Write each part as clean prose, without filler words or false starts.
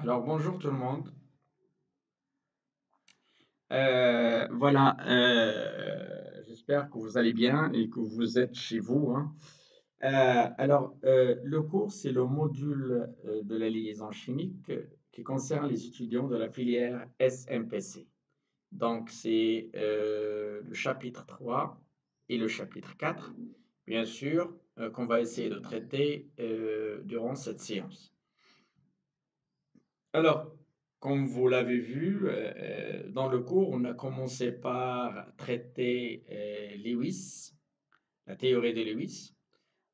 Alors bonjour tout le monde. Voilà, j'espère que vous allez bien et que vous êtes chez vous, hein. Le cours, c'est le module de la liaison chimique qui concerne les étudiants de la filière SMPC. Donc, c'est le chapitre 3 et le chapitre 4, bien sûr, qu'on va essayer de traiter durant cette séance. Alors, comme vous l'avez vu, dans le cours, on a commencé par traiter Lewis, la théorie de Lewis.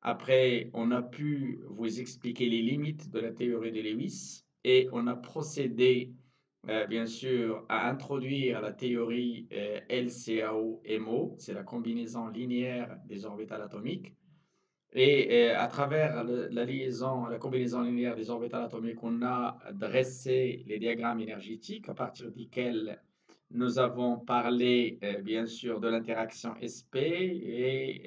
Après, on a pu vous expliquer les limites de la théorie de Lewis et on a procédé, bien sûr, à introduire la théorie LCAO-MO, c'est la combinaison linéaire des orbitales atomiques. Et à travers la liaison, la combinaison linéaire des orbitales atomiques, on a dressé les diagrammes énergétiques à partir desquels nous avons parlé, bien sûr, de l'interaction SP et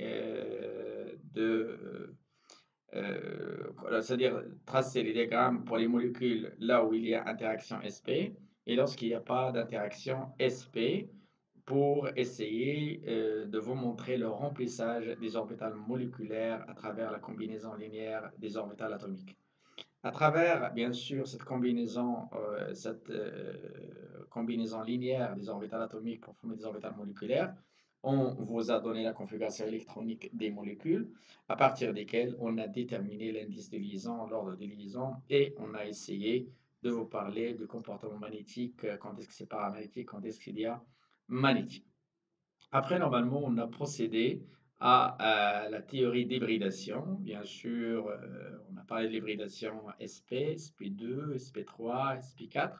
c'est-à-dire tracer les diagrammes pour les molécules là où il y a interaction SP et lorsqu'il n'y a pas d'interaction SP, pour essayer de vous montrer le remplissage des orbitales moléculaires à travers la combinaison linéaire des orbitales atomiques. À travers, bien sûr, cette combinaison linéaire des orbitales atomiques pour former des orbitales moléculaires, on vous a donné la configuration électronique des molécules, à partir desquelles on a déterminé l'indice de liaison, l'ordre de liaison, et on a essayé de vous parler du comportement magnétique, quand est-ce que c'est paramagnétique, quand est-ce qu'il y a magnétique. Après, normalement, on a procédé à la théorie d'hybridation. Bien sûr, on a parlé de l'hybridation SP, SP2, SP3, SP4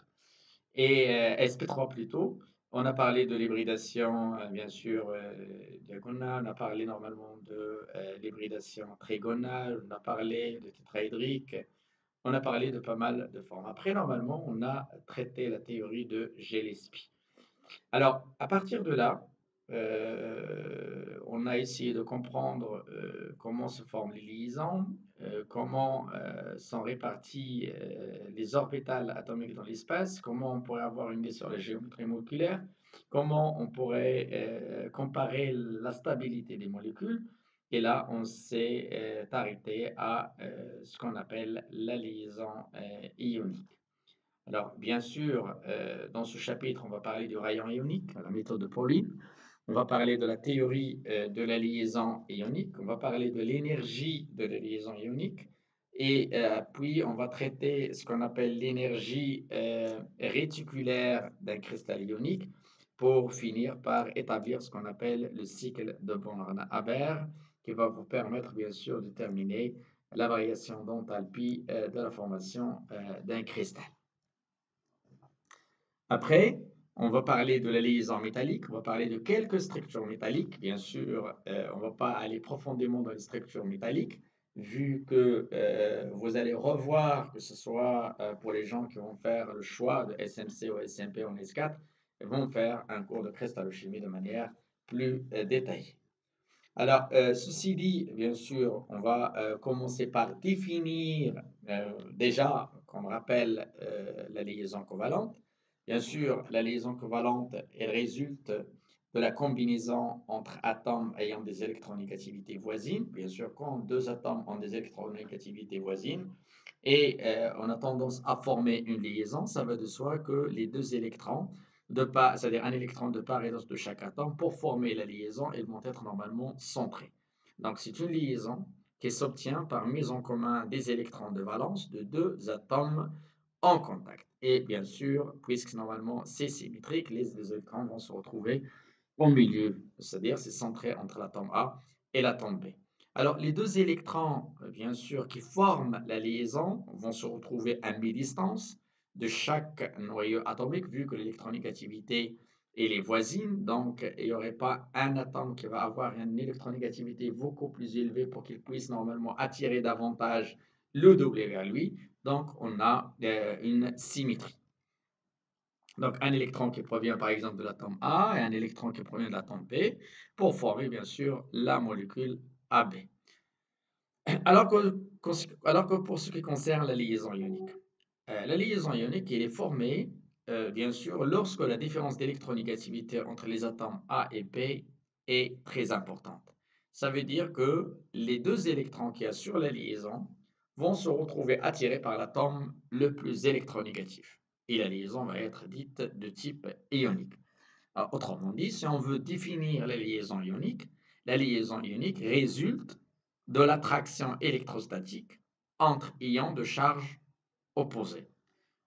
et SP3 plutôt. On a parlé de l'hybridation, bien sûr, diagonale. On a parlé normalement de l'hybridation trigonale. On a parlé de tétraédrique. On a parlé de pas mal de formes. Après, normalement, on a traité la théorie de Gillespie. Alors, à partir de là, on a essayé de comprendre comment se forment les liaisons, comment sont réparties les orbitales atomiques dans l'espace, comment on pourrait avoir une idée sur la géométrie moléculaire, comment on pourrait comparer la stabilité des molécules. Et là, on s'est arrêté à ce qu'on appelle la liaison ionique. Alors, bien sûr, dans ce chapitre, on va parler du rayon ionique, la méthode de Pauling. On va parler de la théorie de la liaison ionique. On va parler de l'énergie de la liaison ionique. Et puis, on va traiter ce qu'on appelle l'énergie réticulaire d'un cristal ionique pour finir par établir ce qu'on appelle le cycle de Born-Haber, qui va vous permettre, bien sûr, de déterminer la variation d'enthalpie de la formation d'un cristal. Après, on va parler de la liaison métallique, on va parler de quelques structures métalliques. Bien sûr, on ne va pas aller profondément dans les structures métalliques, vu que vous allez revoir, que ce soit pour les gens qui vont faire le choix de SMC ou SMP en S4, ils vont faire un cours de cristallochimie de manière plus détaillée. Alors, ceci dit, bien sûr, on va commencer par définir déjà, comme rappel, la liaison covalente. Bien sûr, la liaison covalente, elle résulte de la combinaison entre atomes ayant des électronégativités voisines. Bien sûr, quand deux atomes ont des électronégativités voisines et on a tendance à former une liaison, ça va de soi que les deux électrons c'est-à-dire un électron de part et d'autre de chaque atome, pour former la liaison, ils vont être normalement centrés. Donc, c'est une liaison qui s'obtient par mise en commun des électrons de valence de deux atomes en contact. Et bien sûr, puisque normalement c'est symétrique, les électrons vont se retrouver au milieu, c'est-à-dire c'est centré entre l'atome A et l'atome B. Alors, les deux électrons, bien sûr, qui forment la liaison vont se retrouver à mi-distance de chaque noyau atomique, vu que l'électronégativité elle est voisine, donc il n'y aurait pas un atome qui va avoir une électronégativité beaucoup plus élevée pour qu'il puisse normalement attirer davantage le doublé vers lui. Donc, on a une symétrie. Donc, un électron qui provient par exemple de l'atome A et un électron qui provient de l'atome B pour former bien sûr la molécule AB. Alors que pour ce qui concerne la liaison ionique, La liaison ionique, elle est formée, bien sûr, lorsque la différence d'électronégativité entre les atomes A et B est très importante. Ça veut dire que les deux électrons qu'il y a sur la liaison vont se retrouver attirés par l'atome le plus électronégatif. Et la liaison va être dite de type ionique. Alors, autrement dit, si on veut définir la liaison ionique résulte de l'attraction électrostatique entre ions de charge opposée.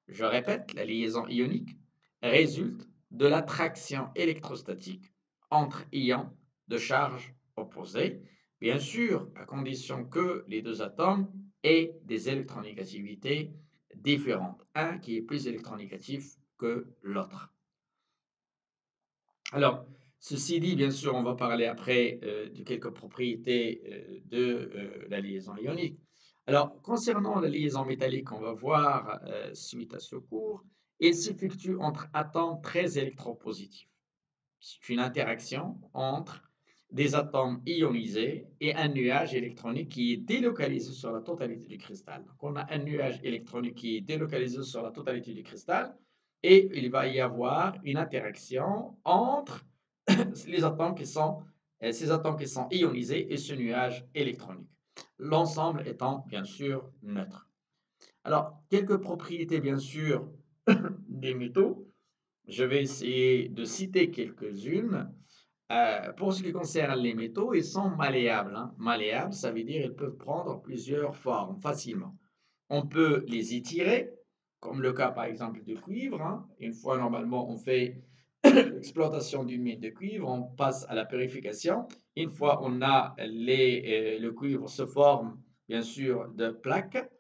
Je répète, la liaison ionique résulte de l'attraction électrostatique entre ions de charge opposée, bien sûr, à condition que les deux atomes aient des électronégativités différentes, un qui est plus électronégatif que l'autre. Alors, ceci dit, bien sûr, on va parler après de quelques propriétés de la liaison ionique. Alors, concernant la liaison métallique, on va voir suite à ce cours, elle s'effectue entre atomes très électropositifs. C'est une interaction entre des atomes ionisés et un nuage électronique qui est délocalisé sur la totalité du cristal. Donc, on a un nuage électronique qui est délocalisé sur la totalité du cristal et il va y avoir une interaction entre les atomes qui sont, ces atomes qui sont ionisés et ce nuage électronique. L'ensemble étant bien sûr neutre. Alors, quelques propriétés bien sûr des métaux. Je vais essayer de citer quelques-unes. Pour ce qui concerne les métaux, ils sont malléables, hein. Malléables, ça veut dire qu'ils peuvent prendre plusieurs formes facilement. On peut les étirer, comme le cas par exemple du cuivre, hein. Une fois normalement on fait l'exploitation d'une mine de cuivre, on passe à la purification. Une fois on a le cuivre se forme bien sûr de plaques.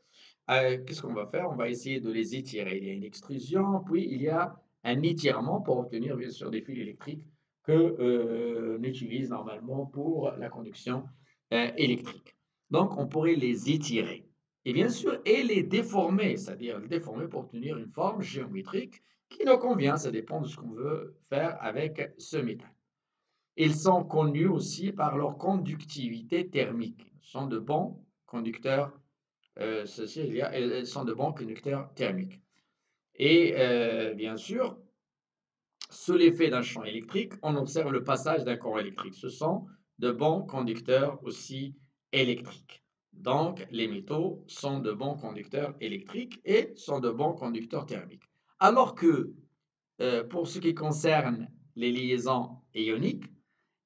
Qu'est-ce qu'on va faire? On va essayer de les étirer. Il y a une extrusion, puis il y a un étirement pour obtenir bien sûr des fils électriques que on utilise normalement pour la conduction électrique. Donc on pourrait les étirer. Et bien sûr, et les déformer, c'est-à-dire les déformer pour obtenir une forme géométrique qui nous convient. Ça dépend de ce qu'on veut faire avec ce métal. Ils sont connus aussi par leur conductivité thermique. Ce sont de bons conducteurs elles sont de bons conducteurs thermiques. Et bien sûr, sous l'effet d'un champ électrique, on observe le passage d'un courant électrique. Ce sont de bons conducteurs aussi électriques. Donc, les métaux sont de bons conducteurs électriques et sont de bons conducteurs thermiques. Alors que pour ce qui concerne les liaisons ioniques,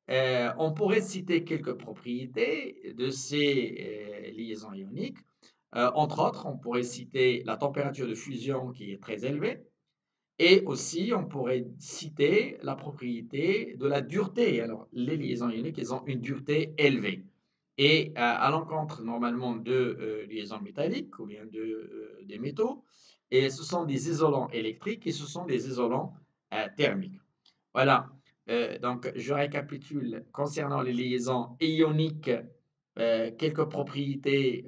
on pourrait citer quelques propriétés de ces liaisons ioniques. Entre autres, on pourrait citer la température de fusion qui est très élevée et aussi on pourrait citer la propriété de la dureté. Alors, les liaisons ioniques, elles ont une dureté élevée. Et à l'encontre normalement de liaisons métalliques ou bien des métaux, et ce sont des isolants électriques et ce sont des isolants thermiques. Voilà. Donc, je récapitule concernant les liaisons ioniques, quelques propriétés.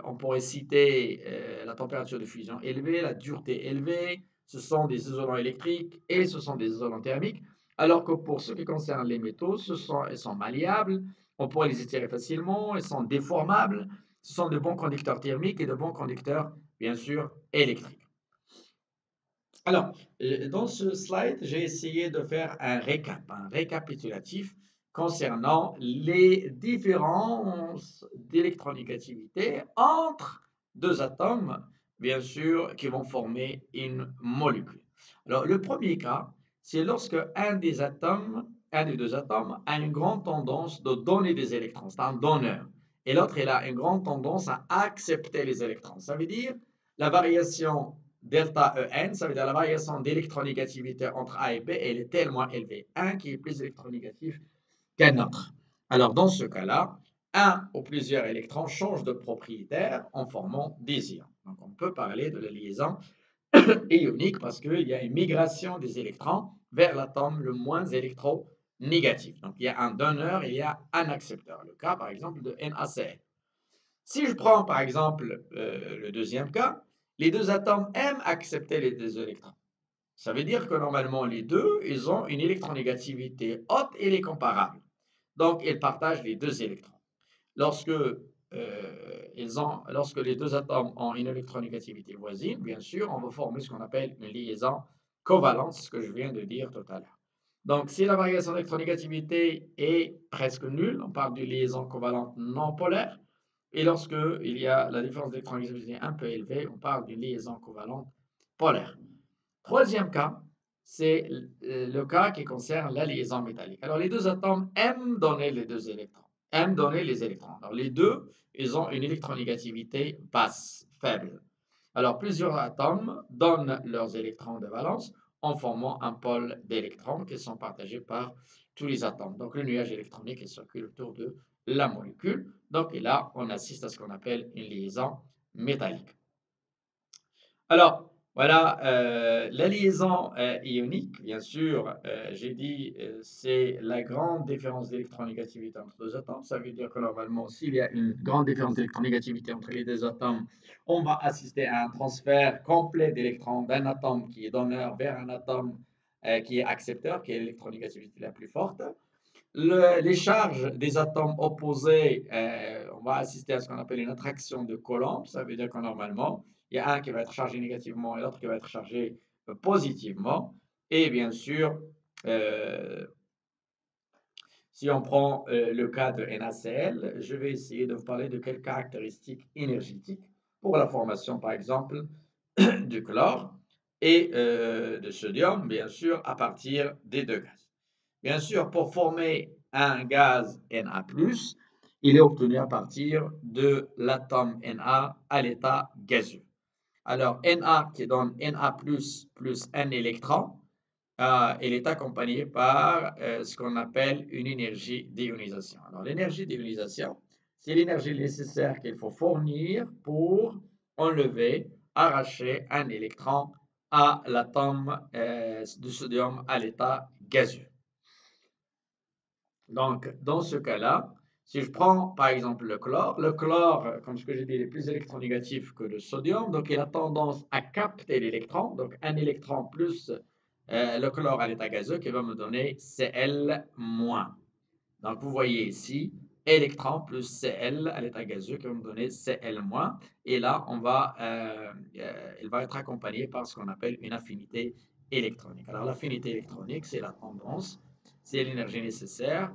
On pourrait citer la température de fusion élevée, la dureté élevée. Ce sont des isolants électriques et ce sont des isolants thermiques. Alors que pour ce qui concerne les métaux, elles sont malléables. On pourrait les étirer facilement. Elles sont déformables. Ce sont de bons conducteurs thermiques et de bons conducteurs, bien sûr, électriques. Alors, dans ce slide, j'ai essayé de faire un récapitulatif concernant les différences d'électronégativité entre deux atomes, bien sûr, qui vont former une molécule. Alors, le premier cas, c'est lorsque un des deux atomes a une grande tendance de donner des électrons, c'est un donneur, et l'autre, il a une grande tendance à accepter les électrons. Ça veut dire la variation delta En, ça veut dire la variation d'électronégativité entre A et B, elle est tellement élevée. Un qui est plus électronégatif qu'un autre. Alors, dans ce cas-là, un ou plusieurs électrons changent de propriétaire en formant des ions. Donc, on peut parler de la liaison ionique parce qu'il y a une migration des électrons vers l'atome le moins électronégatif. Donc, il y a un donneur et il y a un accepteur. Le cas, par exemple, de NaCl. Si je prends par exemple le deuxième cas, les deux atomes aiment accepter les deux électrons. Ça veut dire que normalement les deux, ils ont une électronégativité haute et les comparables. Donc ils partagent les deux électrons. Lorsque lorsque les deux atomes ont une électronégativité voisine, bien sûr, on va former ce qu'on appelle une liaison covalente, ce que je viens de dire tout à l'heure. Donc, si la variation d'électronégativité est presque nulle, on parle d'une liaison covalente non polaire. Et lorsque il y a la différence d'électronégativité un peu élevée, on parle d'une liaison covalente polaire. Troisième cas, c'est le cas qui concerne la liaison métallique. Alors, les deux atomes aiment donner les deux électrons, aiment donner les électrons. Alors, les deux, ils ont une électronégativité basse, faible. Alors, plusieurs atomes donnent leurs électrons de valence en formant un pôle d'électrons qui sont partagés par tous les atomes. Donc, le nuage électronique il circule autour de la molécule. Donc, et là, on assiste à ce qu'on appelle une liaison métallique. Alors, voilà, la liaison ionique, bien sûr, j'ai dit, c'est la grande différence d'électronégativité entre deux atomes. Ça veut dire que normalement, s'il y a une grande différence d'électronégativité entre les deux atomes, on va assister à un transfert complet d'électrons d'un atome qui est donneur vers un atome qui est accepteur, qui est l'électronégativité la plus forte. Les charges des atomes opposés, on va assister à ce qu'on appelle une attraction de Coulomb. Ça veut dire que normalement, il y a un qui va être chargé négativement et l'autre qui va être chargé positivement. Et bien sûr, euh, si on prend le cas de NaCl, je vais essayer de vous parler de quelques caractéristiques énergétiques pour la formation, par exemple, du chlore et de sodium, bien sûr, à partir des deux gaz. Bien sûr, pour former un gaz Na+, il est obtenu à partir de l'atome Na à l'état gazeux. Alors, Na qui donne Na+, plus un électron, il est accompagné par ce qu'on appelle une énergie d'ionisation. Alors, l'énergie d'ionisation, c'est l'énergie nécessaire qu'il faut fournir pour enlever, arracher un électron à l'atome de sodium à l'état gazeux. Donc, dans ce cas-là, si je prends par exemple le chlore, comme ce que j'ai dit, il est plus électronégatif que le sodium, donc il a tendance à capter l'électron, donc un électron plus le chlore à l'état gazeux qui va me donner Cl-. Donc, vous voyez ici, électron plus Cl à l'état gazeux qui va me donner Cl-. Et là, il va être accompagné par ce qu'on appelle une affinité électronique. Alors, l'affinité électronique, c'est la tendance, c'est l'énergie nécessaire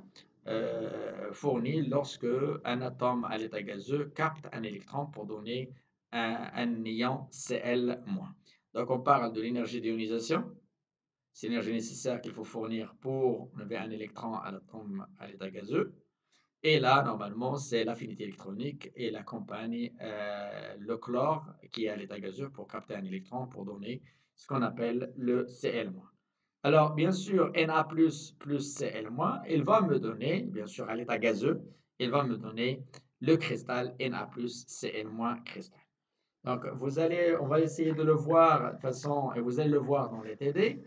fournie lorsque un atome à l'état gazeux capte un électron pour donner un ion Cl-. Donc, on parle de l'énergie d'ionisation. C'est l'énergie nécessaire qu'il faut fournir pour enlever un électron à l'atome à l'état gazeux. Et là, normalement, c'est l'affinité électronique et la compagnie, le chlore qui est à l'état gazeux pour capter un électron pour donner ce qu'on appelle le Cl-. Alors, bien sûr, Na+, plus Cl-, il va me donner, bien sûr, à l'état gazeux, il va me donner le cristal Na+, Cl- cristal. Donc, on va essayer de le voir de façon, et vous allez le voir dans les TD.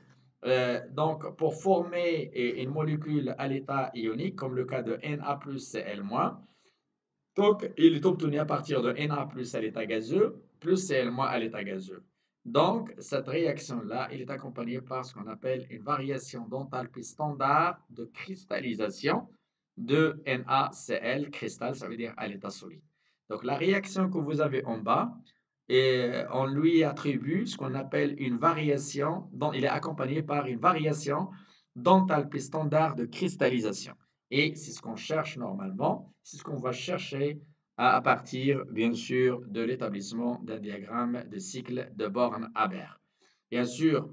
Donc, pour former une molécule à l'état ionique, comme le cas de Na plus Cl-, donc, il est obtenu à partir de Na plus à l'état gazeux, plus Cl- à l'état gazeux. Donc, cette réaction-là, il est accompagnée par ce qu'on appelle une variation d'enthalpie standard de cristallisation de NaCl, cristal, ça veut dire à l'état solide. Donc, la réaction que vous avez en bas, et on lui attribue ce qu'on appelle une variation, dont il est accompagné par une variation d'enthalpie standard de cristallisation. Et c'est ce qu'on cherche normalement, c'est ce qu'on va chercher à partir, bien sûr, de l'établissement d'un diagramme de cycle de Born-Haber. Bien sûr,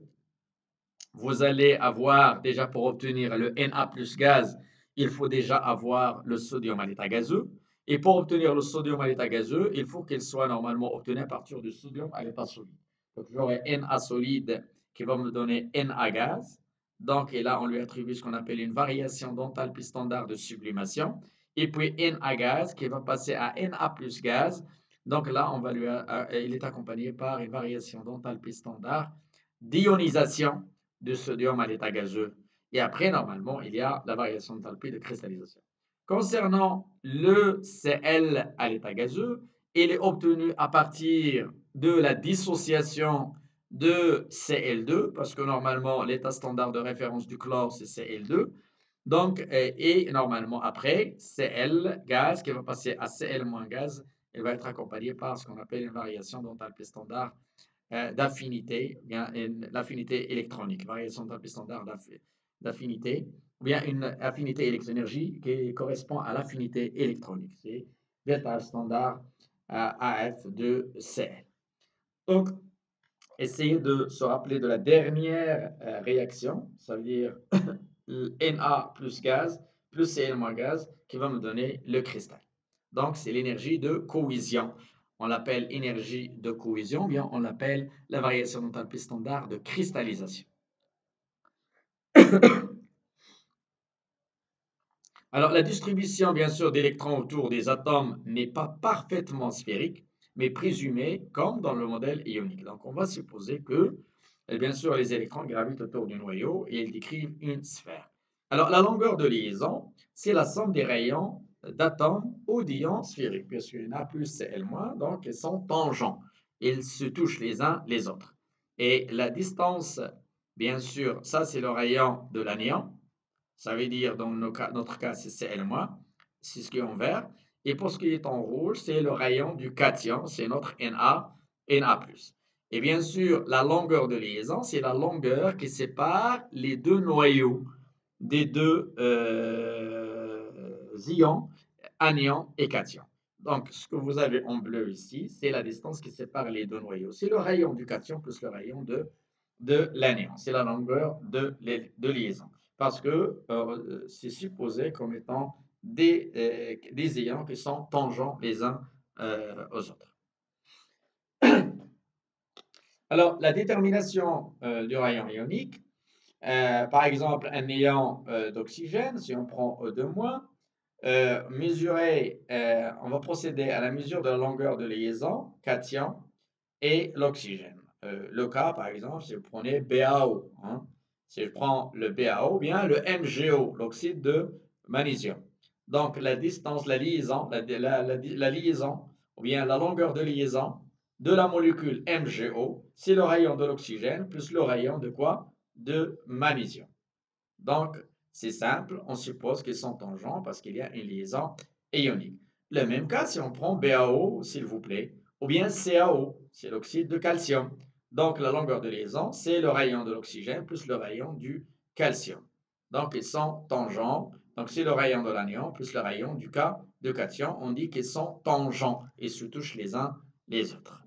vous allez avoir, déjà pour obtenir le Na plus gaz, il faut déjà avoir le sodium à l'état gazeux. Et pour obtenir le sodium à l'état gazeux, il faut qu'il soit normalement obtenu à partir du sodium à l'état solide. Donc j'aurai Na solide qui va me donner Na gaz. Donc, et là, on lui attribue ce qu'on appelle une variation d'enthalpie standard de sublimation. Et puis Na gaz qui va passer à Na plus gaz. Donc là, il est accompagné par une variation d'enthalpie standard d'ionisation de sodium à l'état gazeux. Et après, normalement, il y a la variation d'enthalpie de cristallisation. Concernant le Cl à l'état gazeux, il est obtenu à partir de la dissociation de Cl2, parce que normalement, l'état standard de référence du chlore, c'est Cl2. Donc, et normalement, après, Cl gaz qui va passer à Cl moins gaz, elle va être accompagnée par ce qu'on appelle une variation d'enthalpie standard d'affinité, bien l'affinité électronique, variation d'enthalpie standard d'affinité, ou bien une affinité électroénergie qui correspond à l'affinité électronique. C'est delta standard AF de Cl. Donc, essayez de se rappeler de la dernière réaction, ça veut dire Na plus gaz plus Cl moins gaz qui va me donner le cristal. Donc, c'est l'énergie de cohésion. On l'appelle énergie de cohésion, bien on l'appelle la variation d'enthalpie standard de cristallisation. Alors, la distribution, bien sûr, d'électrons autour des atomes n'est pas parfaitement sphérique, mais présumée comme dans le modèle ionique. Donc, on va supposer que, bien sûr, les électrons gravitent autour du noyau et ils décrivent une sphère. Alors, la longueur de liaison, c'est la somme des rayons d'atomes ou d'ions sphériques, puisqu'il y en a plus Cl-, donc ils sont tangents. Ils se touchent les uns les autres. Et la distance, bien sûr, ça c'est le rayon de l'anion. Ça veut dire, dans notre cas, c'est Cl-, c'est ce qui est en vert. Et pour ce qui est en rouge, c'est le rayon du cation, c'est notre Na, Na+. Et bien sûr, la longueur de liaison, c'est la longueur qui sépare les deux noyaux des deux ions, anion et cation. Donc, ce que vous avez en bleu ici, c'est la distance qui sépare les deux noyaux. C'est le rayon du cation plus le rayon de l'anion. C'est la longueur de liaison. Parce que c'est supposé comme étant des ions qui sont tangents les uns aux autres. Alors, la détermination du rayon ionique, par exemple, un ion d'oxygène, si on prend E2-, on va procéder à la mesure de la longueur de liaison, cation, et l'oxygène. Le cas, par exemple, si vous prenez BaO, hein, si je prends le BaO, bien le MgO, l'oxyde de magnésium. Donc, la distance, la liaison, la liaison, ou bien la longueur de liaison de la molécule MgO, c'est le rayon de l'oxygène plus le rayon de quoi? De magnésium. Donc, c'est simple, on suppose qu'ils sont tangents parce qu'il y a une liaison ionique. Le même cas si on prend BaO, s'il vous plaît, ou bien CaO, c'est l'oxyde de calcium. Donc, la longueur de liaison, c'est le rayon de l'oxygène plus le rayon du calcium. Donc, ils sont tangents. Donc, c'est le rayon de l'anion plus le rayon du cas de cation. On dit qu'ils sont tangents et se touchent les uns les autres.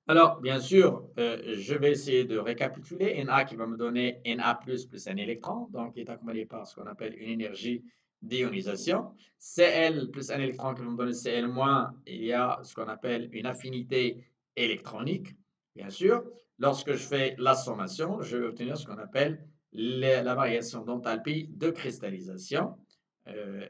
Alors, bien sûr, je vais essayer de récapituler. Na qui va me donner Na plus un électron, donc qui est accompagné par ce qu'on appelle une énergie d'ionisation. Cl plus un électron qui va me donner Cl-, il y a ce qu'on appelle une affinité électronique, bien sûr. Lorsque je fais la sommation, je vais obtenir ce qu'on appelle la variation d'enthalpie de cristallisation.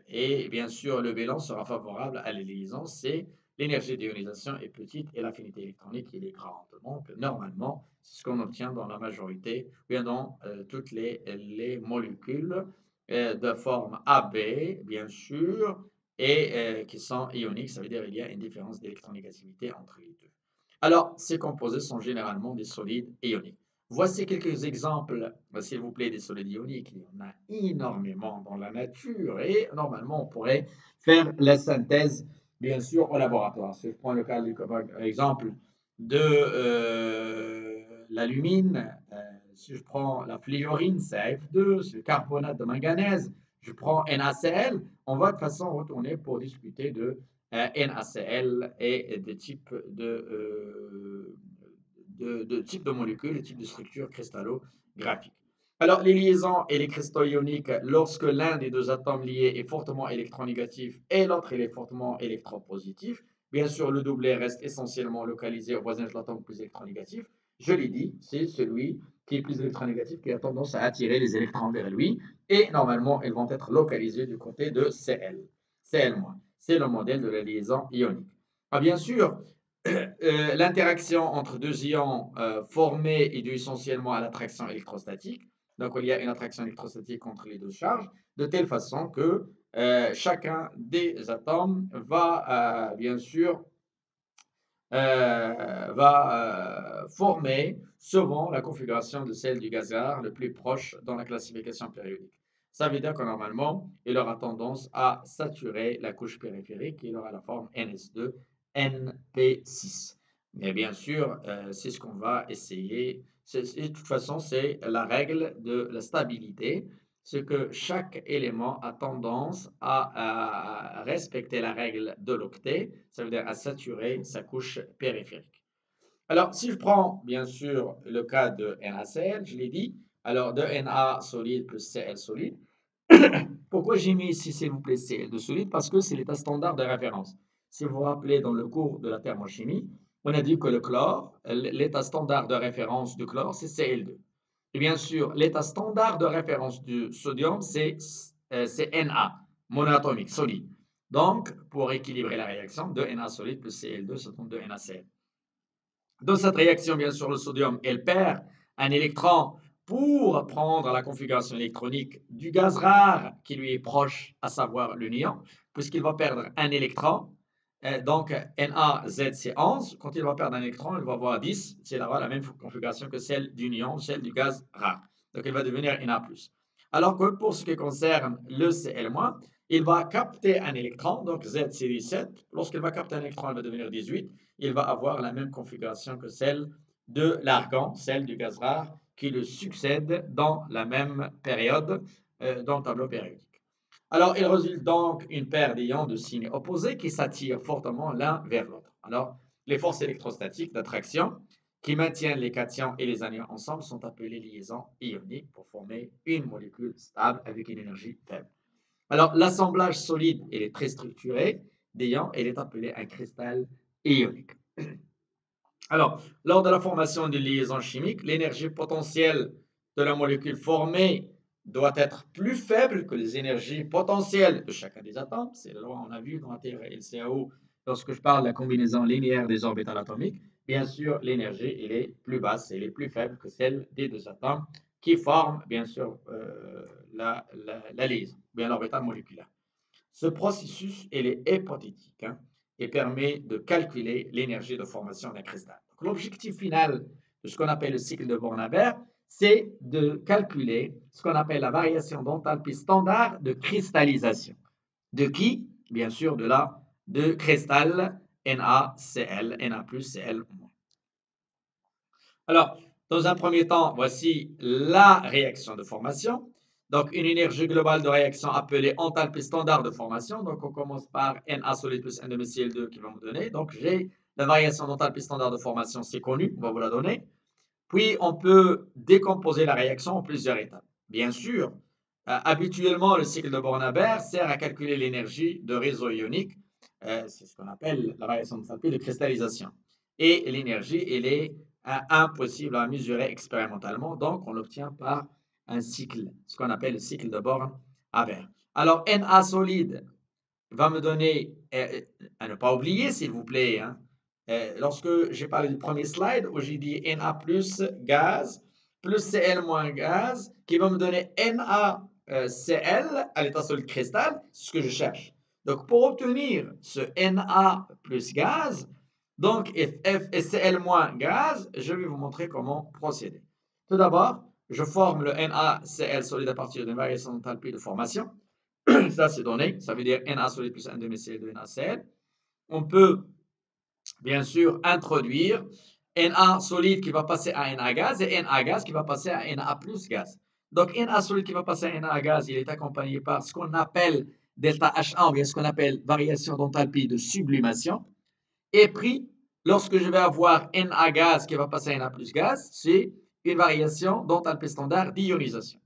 Et bien sûr, le bilan sera favorable à la liaison. C'est l'énergie d'ionisation est petite et l'affinité électronique est grande. Donc, normalement, c'est ce qu'on obtient dans la majorité, ou bien dans toutes les molécules de forme AB, bien sûr, et qui sont ioniques. Ça veut dire qu'il y a une différence d'électronégativité entre les deux. Alors, ces composés sont généralement des solides ioniques. Voici quelques exemples, s'il vous plaît, des solides ioniques. Il y en a énormément dans la nature et normalement, on pourrait faire la synthèse, bien sûr, au laboratoire. Si je prends le cas, par exemple, de l'alumine, si je prends la fluorine, c'est F2, c'est le carbonate de manganèse, je prends NaCl, on va de toute façon retourner pour discuter de NaCl et des types de types de molécules, des types de structures cristallographiques. Alors, les liaisons et les cristaux ioniques, lorsque l'un des deux atomes liés est fortement électronégatif et l'autre est fortement électropositif, bien sûr, le doublet reste essentiellement localisé au voisinage de l'atome plus électronégatif. Je l'ai dit, c'est celui qui est plus électronégatif qui a tendance à attirer les électrons vers lui. Et normalement, ils vont être localisés du côté de Cl. Cl-. C'est le modèle de la liaison ionique. Ah, bien sûr, l'interaction entre deux ions formée est due essentiellement à l'attraction électrostatique. Donc, il y a une attraction électrostatique entre les deux charges, de telle façon que chacun des atomes va, bien sûr, va former selon la configuration de celle du gaz rare le plus proche dans la classification périodique. Ça veut dire que normalement, il aura tendance à saturer la couche périphérique, il aura la forme NS2, NP6. Mais bien sûr, c'est ce qu'on va essayer. De toute façon, c'est la règle de la stabilité. C'est que chaque élément a tendance à respecter la règle de l'octet, ça veut dire à saturer sa couche périphérique. Alors, si je prends bien sûr le cas de NaCl, je l'ai dit, alors de Na solide plus Cl solide. Pourquoi j'ai mis ici, s'il vous plaît, Cl2 solide? Parce que c'est l'état standard de référence. Si vous vous rappelez dans le cours de la thermochimie, on a dit que le chlore, l'état standard de référence du chlore, c'est Cl2. Et bien sûr, l'état standard de référence du sodium, c'est Na, monoatomique, solide. Donc, pour équilibrer la réaction, 2Na solide plus Cl2, ça donne 2NaCl. Dans cette réaction, bien sûr, le sodium, elle perd un électron pour prendre la configuration électronique du gaz rare qui lui est proche, à savoir le néon, puisqu'il va perdre un électron. Donc, NaZ, c'est 11. Quand il va perdre un électron, il va avoir 10. C'est la même configuration que celle du néon, celle du gaz rare. Donc, il va devenir Na+. Alors que pour ce qui concerne le Cl-, il va capter un électron, donc Z c'est 17. Lorsqu'il va capter un électron, il va devenir 18. Il va avoir la même configuration que celle de l'argon, celle du gaz rare, qui le succède dans la même période dans le tableau périodique. Alors, il résulte donc une paire d'ions de signes opposés qui s'attirent fortement l'un vers l'autre. Alors, les forces électrostatiques d'attraction qui maintiennent les cations et les anions ensemble sont appelées liaisons ioniques pour former une molécule stable avec une énergie faible. Alors, l'assemblage solide, il est très structuré d'ions, il est appelé un cristal ionique. Alors, lors de la formation d'une liaison chimique, l'énergie potentielle de la molécule formée doit être plus faible que les énergies potentielles de chacun des atomes. C'est la loi, on a vu dans la théorie LCAO, lorsque je parle de la combinaison linéaire des orbitales atomiques, bien sûr, l'énergie elle est plus basse, elle est plus faible que celle des deux atomes qui forment, bien sûr, la liaison, bien l'orbital moléculaire. Ce processus, il est hypothétique hein, et permet de calculer l'énergie de formation d'un cristal. L'objectif final de ce qu'on appelle le cycle de Born-Haber, c'est de calculer ce qu'on appelle la variation d'enthalpie standard de cristallisation. De qui? Bien sûr, de cristal NaCl, Na+, Cl-. Alors, dans un premier temps, voici la réaction de formation. Donc, une énergie globale de réaction appelée enthalpie standard de formation. Donc, on commence par Na solide plus N demi Cl2 qui va me donner. Donc, j'ai la variation d'enthalpie standard de formation, c'est connu, on va vous la donner. Puis, on peut décomposer la réaction en plusieurs étapes. Bien sûr, habituellement, le cycle de Born-Haber sert à calculer l'énergie de réseau ionique. C'est ce qu'on appelle la variation d'enthalpie de cristallisation. Et l'énergie, elle est impossible à mesurer expérimentalement, donc on l'obtient par un cycle, ce qu'on appelle le cycle de Born-Haber. Alors, Na solide va me donner, à ne pas oublier s'il vous plaît, hein, lorsque j'ai parlé du premier slide où j'ai dit Na plus gaz plus Cl moins gaz qui va me donner NaCl à l'état solide cristal, c'est ce que je cherche. Donc pour obtenir ce Na plus gaz, donc F et Cl moins gaz, je vais vous montrer comment procéder. Tout d'abord, je forme le NaCl solide à partir d'une variation d'enthalpie de formation. Ça, c'est donné. Ça veut dire Na solide plus 1 demi-Cl de NaCl. On peut, bien sûr, introduire Na solide qui va passer à Na gaz et Na gaz qui va passer à Na plus gaz. Donc, Na solide qui va passer à Na gaz, il est accompagné par ce qu'on appelle delta H1 ou bien ce qu'on appelle variation d'enthalpie de sublimation. Et puis, lorsque je vais avoir Na gaz qui va passer à Na plus gaz, c'est une variation d'enthalpie standard d'ionisation.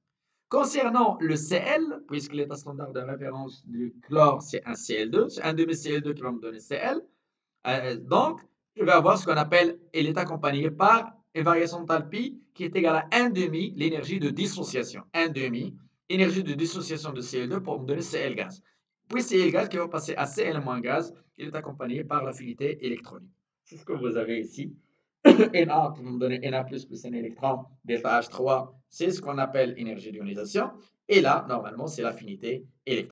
Concernant le Cl, puisque l'état standard de référence du chlore, c'est un Cl2, c'est un demi-Cl2 qui va me donner Cl. Donc, je vais avoir ce qu'on appelle, il est accompagné par une variation d'enthalpie qui est égale à 1 demi l'énergie de dissociation. 1 demi, énergie de dissociation de Cl2 pour me donner Cl gaz. Puis Cl gaz qui va passer à Cl moins gaz, il est accompagné par l'affinité électronique. C'est ce que vous avez ici. Na qui va me donner Na plus un électron, delta H3, c'est ce qu'on appelle énergie d'ionisation. Et là, normalement, c'est l'affinité électronique.